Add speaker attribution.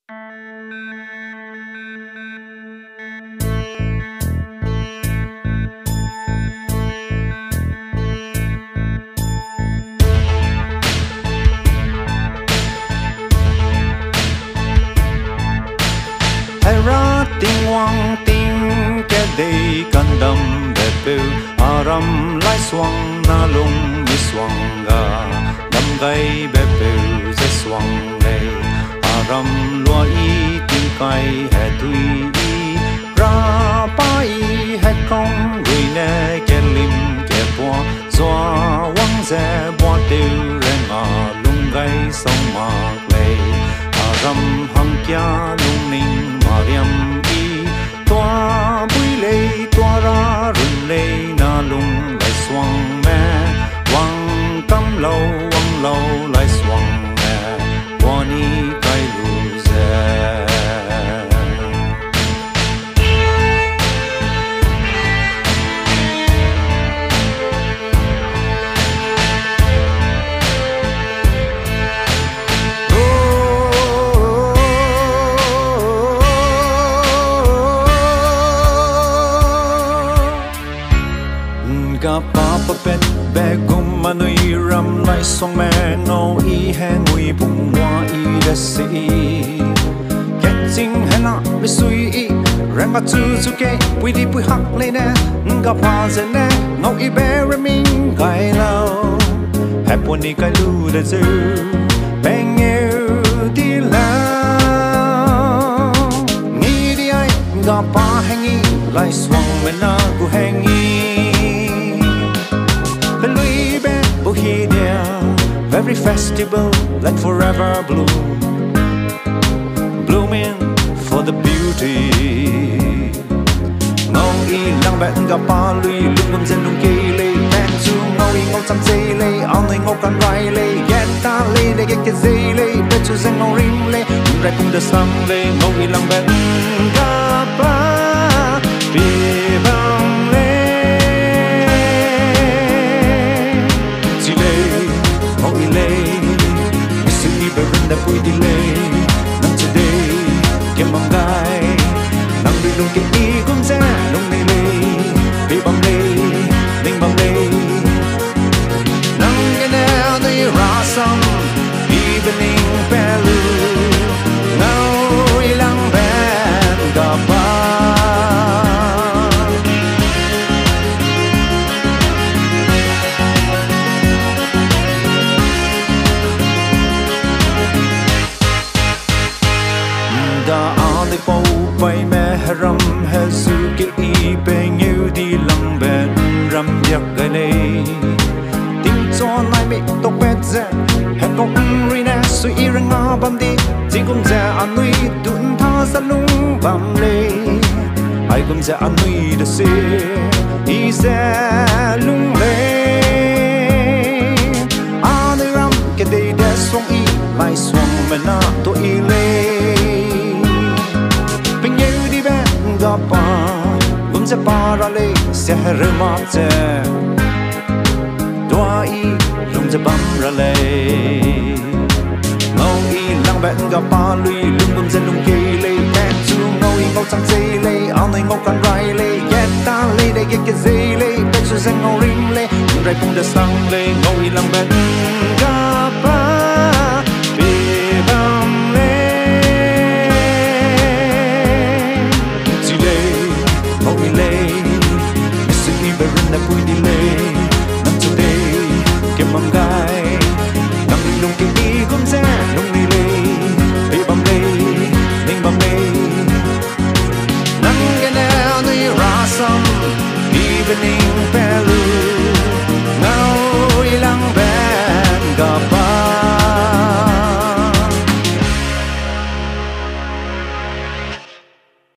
Speaker 1: Tiếng hoang tiếng cái đây cần đâm bè bêu aram lai xoang na lung mi xoang ga đâm gai bè bêu dễ xoang lệ aram loa y tiếng cay hè tui y ra ba y hè công người nè kẻ lim kẻ boa doa wang dễ boa tiêu rèn à lung gai sông mạc lệ aram hang kia lung ninh mariam toa bui lê toa ra rừng lê na lung lại xoang mẹ wang cam lâu lại xoang mẹ qua ni cái lu dè Papa pet bè gum mà nuôi ram lại song mẹ ngâu y hè ngui bùng hoa y đất sĩ kết chính hè nọ bị suy y rèn bắt chư chư kê bui đi bui hắc lên nè ngga pa dần nè ngâu y bè rèm mình gai lâu hè buồn đi cái lu đất dư bèn nghèo đi lao nghĩ đi ai ngga pa hay nghi lại swang mẹ na gu hay nghi Laisong Bauhinia every festival like forever bloom blooming for the beauty Ngau yilangbe ngga lui lung gum zen lung kê lê tan chu ngau ngau chăm dây lê ao nơi ngau can rai lê get ta lê để get dây lê bet chu zen ngau ring lê rai cùng the sang lê ngau yilangbe ngga bi bang lê đã vui đi lên năm trên đây kiếm bằng gai nắng đi luôn cái ý cũng ra lung lê lê bị bằng lê ninh bằng lê nắng cái neo đi ra sông evening prelude ngau yilangbe ngga pa Bầu bay mẹ ram hè su cái y bè nhiêu đi lăng bè ram giặc gai lê tiếng cho nai mẹ tóc bẹt dè hè công rina su y răng ngà bam đi chỉ cũng dè ăn nuôi tụn tha sa lung bam lê ai cũng dè ăn nuôi được xe y dè lung lê ăn ram cái đây để xoang y lại xoang mẹ na to y lê pa gum se para le se herma che doa i lung se bam ra le ngau y lang ben ga pa lui lung gum se lung ke le tan chu ngau y ngau chang sei le ao nei ngau kan rai le yet ta le de get ke sei le pe chu se ngau ring le rai pung de sang le ngau y lang ben ga pa bi bam le Ngau y lê, sự đi bè rừng đã vui đi